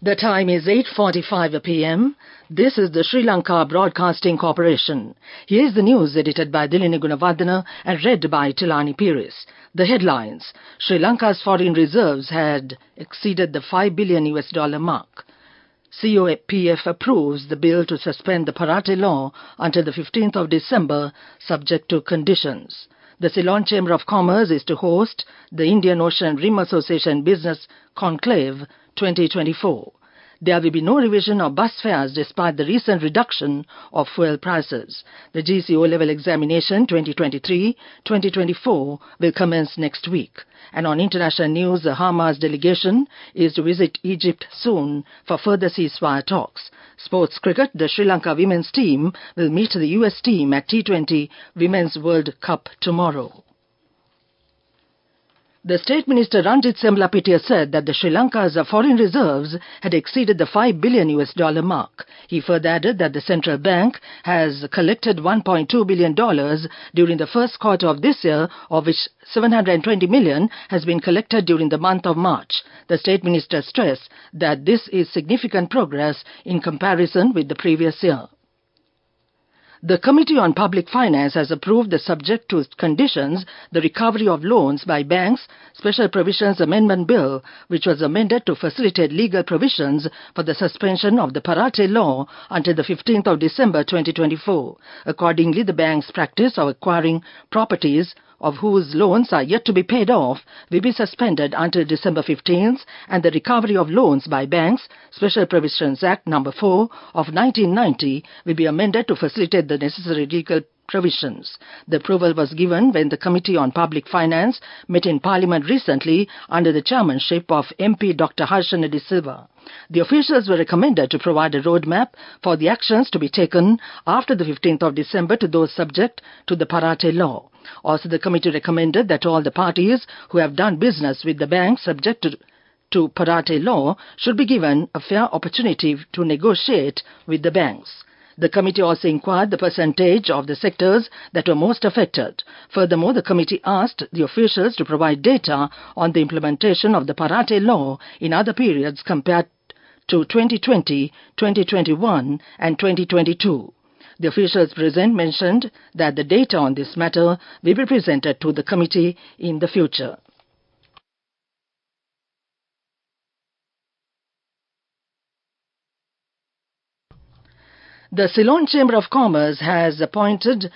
The time is 8:45 p.m. This is the Sri Lanka Broadcasting Corporation. Here is the news edited by Dilini Gunawardena and read by Tilani Pires. The headlines: Sri Lanka's foreign reserves had exceeded the $5 billion mark. COPF approves the bill to suspend the Parate law until the 15th of December, subject to conditions. The Ceylon Chamber of Commerce is to host the Indian Ocean Rim Association Business Conclave 2024. There will be no revision of bus fares despite the recent reduction of fuel prices. The GC O-Level examination 2023-2024 will commence next week. And on international news, the Hamas delegation is to visit Egypt soon for further ceasefire talks. Sports cricket, the Sri Lanka women's team will meet the US team at T20 Women's World Cup tomorrow. The State Minister Ranjit Semblapitiya said that the Sri Lanka's foreign reserves had exceeded the $5 billion mark. He further added that the central bank has collected $1.2 billion during the first quarter of this year, of which $720 million has been collected during the month of March. The State Minister stressed that this is significant progress in comparison with the previous year. The Committee on Public Finance has approved the subject to conditions the recovery of loans by banks Special Provisions Amendment Bill, which was amended to facilitate legal provisions for the suspension of the Parate law until the 15th of December 2024. Accordingly, the bank's practice of acquiring properties of whose loans are yet to be paid off will be suspended until December 15th, and the recovery of loans by banks, Special Provisions Act No. 4 of 1990, will be amended to facilitate the necessary legal provisions. The approval was given when the Committee on Public Finance met in Parliament recently under the chairmanship of MP Dr. Harshana De Silva. The officials were recommended to provide a roadmap for the actions to be taken after the 15th of December to those subject to the Parate law. Also, the committee recommended that all the parties who have done business with the bank subject to Parate law should be given a fair opportunity to negotiate with the banks. The committee also inquired the percentage of the sectors that were most affected. Furthermore, the committee asked the officials to provide data on the implementation of the Parate law in other periods compared to 2020, 2021 and 2022. The officials present mentioned that the data on this matter will be presented to the committee in the future. The Ceylon Chamber of Commerce has appointed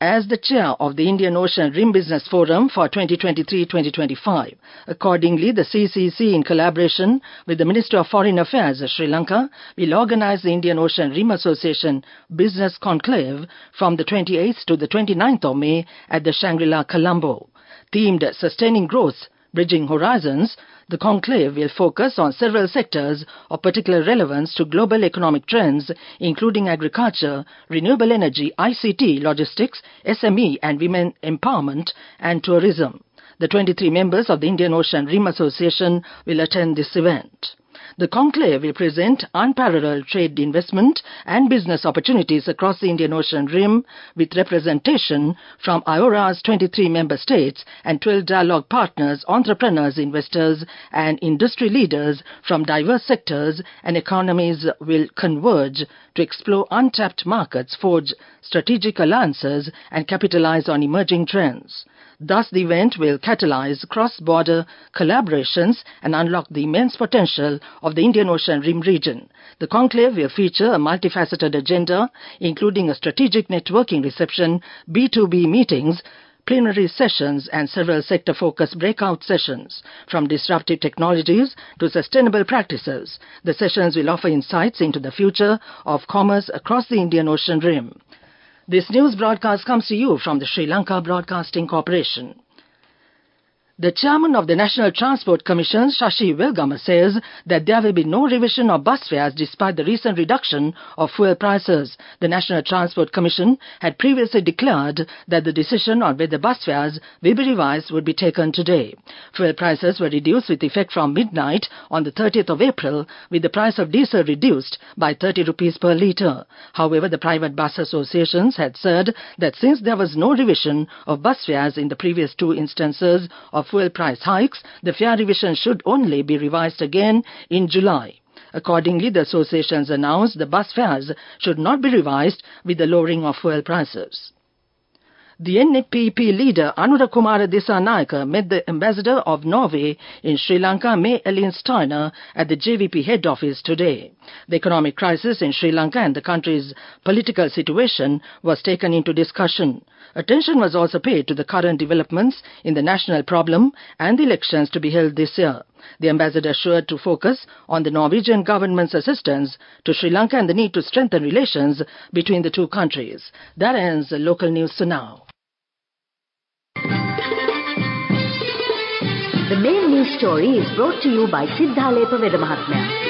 as the chair of the Indian Ocean Rim Business Forum for 2023-2025. Accordingly, the CCC, in collaboration with the Minister of Foreign Affairs of Sri Lanka, will organize the Indian Ocean Rim Association Business Conclave from the 28th to the 29th of May at the Shangri-La, Colombo. Themed Sustaining Growth, Bridging Horizons, the conclave will focus on several sectors of particular relevance to global economic trends, including agriculture, renewable energy, ICT, logistics, SME and women empowerment, and tourism. The 23 members of the Indian Ocean Rim Association will attend this event. The conclave will present unparalleled trade, investment and business opportunities across the Indian Ocean Rim, with representation from IORA's 23 member states and 12 dialogue partners, entrepreneurs, investors and industry leaders from diverse sectors and economies will converge to explore untapped markets, forge strategic alliances and capitalize on emerging trends. Thus, the event will catalyze cross-border collaborations and unlock the immense potential of the Indian Ocean Rim region. The conclave will feature a multifaceted agenda, including a strategic networking reception, B2B meetings, plenary sessions and several sector-focused breakout sessions. From disruptive technologies to sustainable practices, the sessions will offer insights into the future of commerce across the Indian Ocean Rim. This news broadcast comes to you from the Sri Lanka Broadcasting Corporation. The chairman of the National Transport Commission, Shashi Welgama, says that there will be no revision of bus fares despite the recent reduction of fuel prices. The National Transport Commission had previously declared that the decision on whether bus fares will be revised would be taken today. Fuel prices were reduced with effect from midnight on the 30th of April, with the price of diesel reduced by 30 rupees per litre. However, the private bus associations had said that since there was no revision of bus fares in the previous two instances of fuel price hikes, the fare revision should only be revised again in July. Accordingly, the associations announced the bus fares should not be revised with the lowering of fuel prices. The NPP leader Anurakumara Dissanayake met the ambassador of Norway in Sri Lanka, May Elin Steiner, at the JVP head office today. The economic crisis in Sri Lanka and the country's political situation was taken into discussion. Attention was also paid to the current developments in the national problem and the elections to be held this year. The ambassador assured to focus on the Norwegian government's assistance to Sri Lanka and the need to strengthen relations between the two countries. That ends the local news for now. The main news story is brought to you by Sinhala Mahatmya.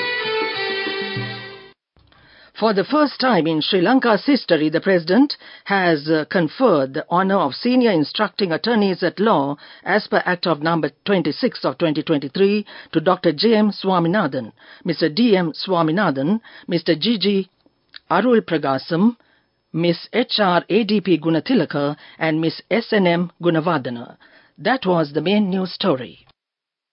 For the first time in Sri Lanka's history, the President has conferred the honour of senior instructing attorneys at law as per Act of Number 26 of 2023 to Dr. J.M. Swaminathan, Mr. D.M. Swaminathan, Mr. G.G. Arul Pragasam, Miss H.R. ADP Gunathilaka and Miss S.N.M. Gunavardhana. That was the main news story.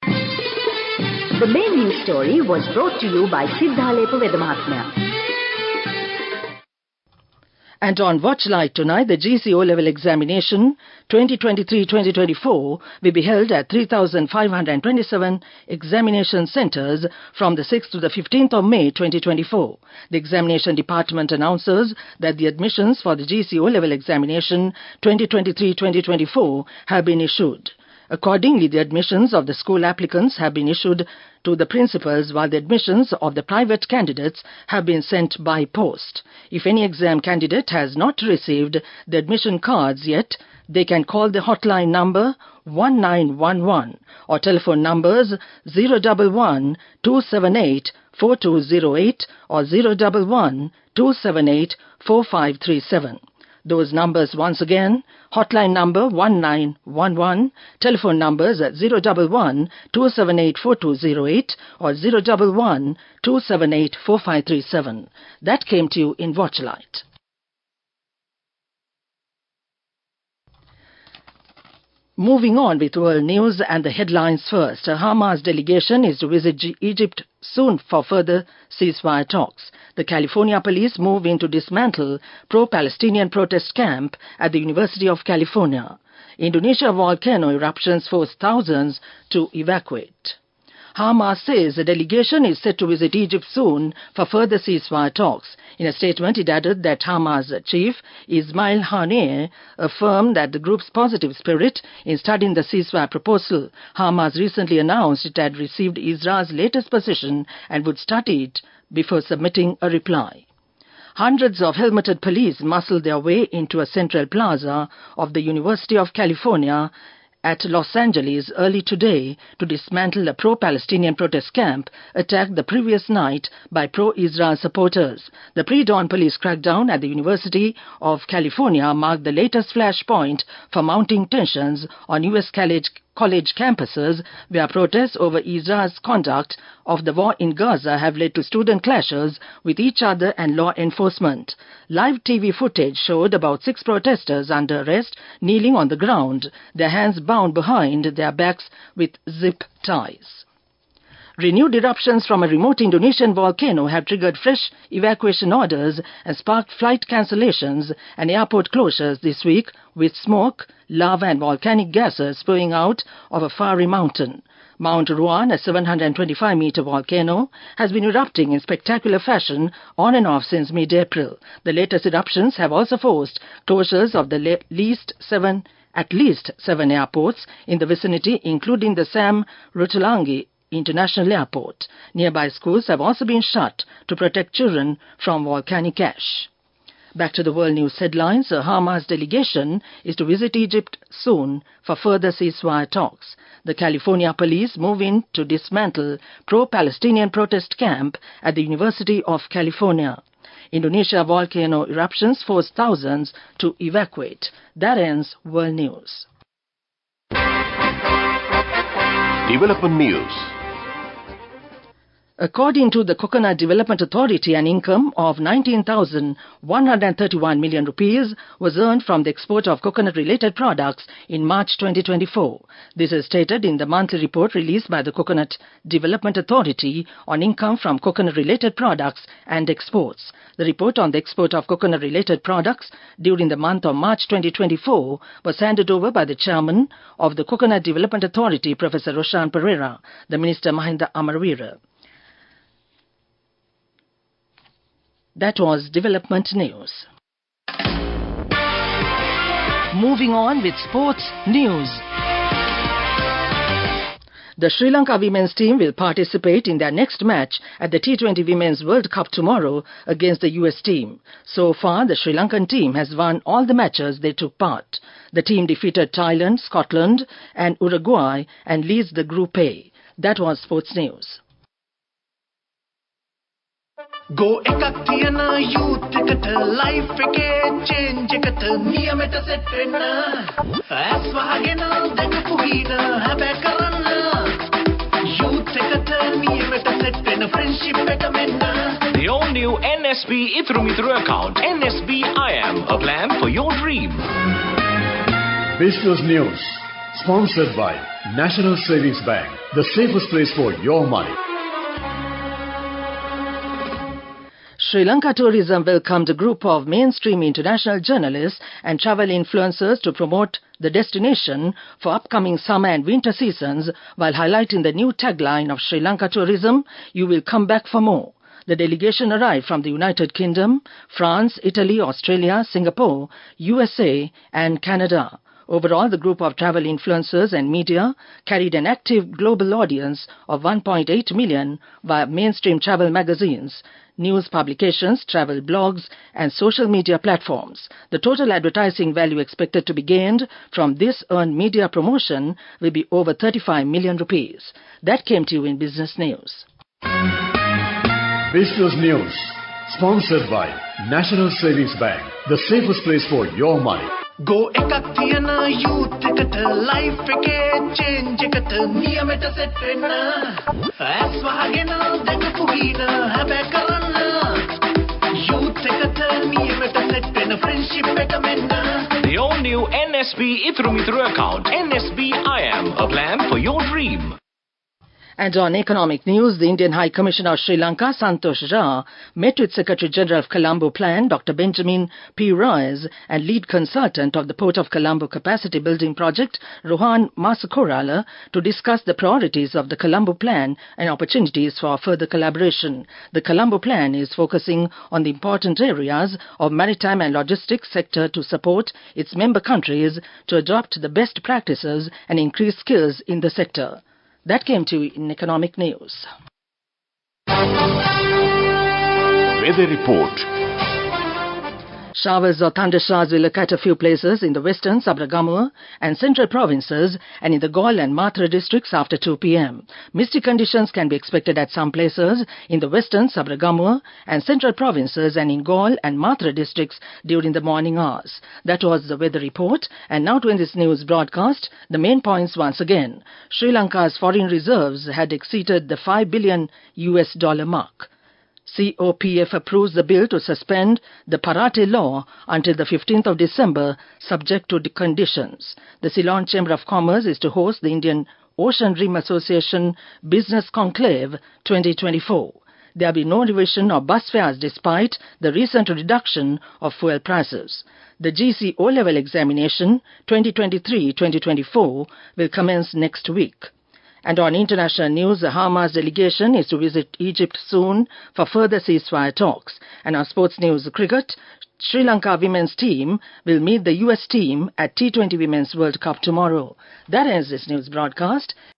The main news story was brought to you by Sinhala Mahatmya. And on Watchlight tonight, the GC O-Level examination 2023-2024 will be held at 3,527 examination centres from the 6th to the 15th of May 2024. The examination department announces that the admissions for the GC O-Level examination 2023-2024 have been issued. Accordingly, the admissions of the school applicants have been issued to the principals, while the admissions of the private candidates have been sent by post. If any exam candidate has not received the admission cards yet, they can call the hotline number 1911 or telephone numbers 011 278 4208 or 011 278 4537. Those numbers once again: hotline number 1911, telephone numbers at 011 278 4208 or 011 278 4537. That came to you in Watchlight. Moving on with world news and the headlines first. A Hamas delegation is to visit Egypt soon for further ceasefire talks. The California police move in to dismantle pro-Palestinian protest camp at the University of California. Indonesia volcano eruptions force thousands to evacuate. Hamas says the delegation is set to visit Egypt soon for further ceasefire talks. In a statement, it added that Hamas chief Ismail Haniyeh affirmed that the group's positive spirit in studying the ceasefire proposal. Hamas recently announced it had received Israel's latest position and would study it before submitting a reply. Hundreds of helmeted police muscled their way into a central plaza of the University of California at Los Angeles early today to dismantle a pro-Palestinian protest camp attacked the previous night by pro-Israel supporters. The pre-dawn police crackdown at the University of California marked the latest flashpoint for mounting tensions on U.S. college campuses, where protests over Israel's conduct of the war in Gaza have led to student clashes with each other and law enforcement. Live TV footage showed about 6 protesters under arrest kneeling on the ground, their hands bound behind their backs with zip ties. Renewed eruptions from a remote Indonesian volcano have triggered fresh evacuation orders and sparked flight cancellations and airport closures this week, with smoke, lava and volcanic gases spewing out of a fiery mountain. Mount Ruan, a 725-meter volcano, has been erupting in spectacular fashion on and off since mid-April. The latest eruptions have also forced closures of at least seven airports in the vicinity, including the Sam Ratulangi International Airport. Nearby schools have also been shut to protect children from volcanic ash. Back to the world news headlines. A Hamas delegation is to visit Egypt soon for further ceasefire talks. The California police move in to dismantle pro-Palestinian protest camp at the University of California. Indonesia volcano eruptions force thousands to evacuate. That ends world news. Development news. According to the Coconut Development Authority, an income of 19,131 million rupees was earned from the export of coconut-related products in March 2024. This is stated in the monthly report released by the Coconut Development Authority on income from coconut-related products and exports. The report on the export of coconut-related products during the month of March 2024 was handed over by the chairman of the Coconut Development Authority, Professor Roshan Pereira, the Minister Mahinda Amarweera. That was development news. Moving on with sports news. The Sri Lanka women's team will participate in their next match at the T20 Women's World Cup tomorrow against the US team. So far, the Sri Lankan team has won all the matches they took part. The team defeated Thailand, Scotland and Uruguay and leads the Group A. That was sports news. Go ekak thiyana youth eකට life එකේ change එකට නියමෙට set වෙන්න ඇස් වහගෙන දැකපු හින හැබැ කරන්න youth එකට නියමෙට set වෙන friendship එක මෙන්න. The all new NSB Ithru Mithru account, NSB IM, a plan for your dream. Business News, sponsored by National Savings Bank, the safest place for your money. Sri Lanka Tourism welcomed a group of mainstream international journalists and travel influencers to promote the destination for upcoming summer and winter seasons while highlighting the new tagline of Sri Lanka Tourism, "You will come back for more." The delegation arrived from the United Kingdom, France, Italy, Australia, Singapore, USA and Canada. Overall, the group of travel influencers and media carried an active global audience of 1.8 million via mainstream travel magazines, news publications, travel blogs and social media platforms. The total advertising value expected to be gained from this earned media promotion will be over 35 million rupees. That came to you in Business News. Business News, sponsored by National Savings Bank, the safest place for your money. Go ekak thiyana youth එකට life එකේ change එකට නියමෙට set වෙන්න ඇස් වහගෙන දැකපු හින හැබැ කරන්න youth එකට නියමෙට set වෙන friendship එක මෙන්න. The all new NSB Ithru Mithru account, NSB IM, a plan for your dream. And on economic news, the Indian High Commissioner of Sri Lanka, Santosh Jha, met with Secretary General of Colombo Plan, Dr. Benjamin P. Royce, and lead consultant of the Port of Colombo Capacity Building Project, Rohan Masakorala, to discuss the priorities of the Colombo Plan and opportunities for further collaboration. The Colombo Plan is focusing on the important areas of maritime and logistics sector to support its member countries to adopt the best practices and increase skills in the sector. That came to you in economic news. Weather report. Showers or thundershowers will occur at a few places in the western, Sabragamur and central provinces and in the Gaul and Mathura districts after 2 p.m. Misty conditions can be expected at some places in the western, Sabragamur and central provinces and in Gaul and Mathura districts during the morning hours. That was the weather report. And now to end this news broadcast, the main points once again. Sri Lanka's foreign reserves had exceeded the $5 billion mark. COPF approves the bill to suspend the Parate law until the 15th of December, subject to the conditions. The Ceylon Chamber of Commerce is to host the Indian Ocean Rim Association Business Conclave 2024. There will be no revision of bus fares despite the recent reduction of fuel prices. The GC O-level examination 2023-2024 will commence next week. And on international news, the Hamas delegation is to visit Egypt soon for further ceasefire talks. And on sports news, cricket, Sri Lanka women's team will meet the US team at T20 Women's World Cup tomorrow. That ends this news broadcast.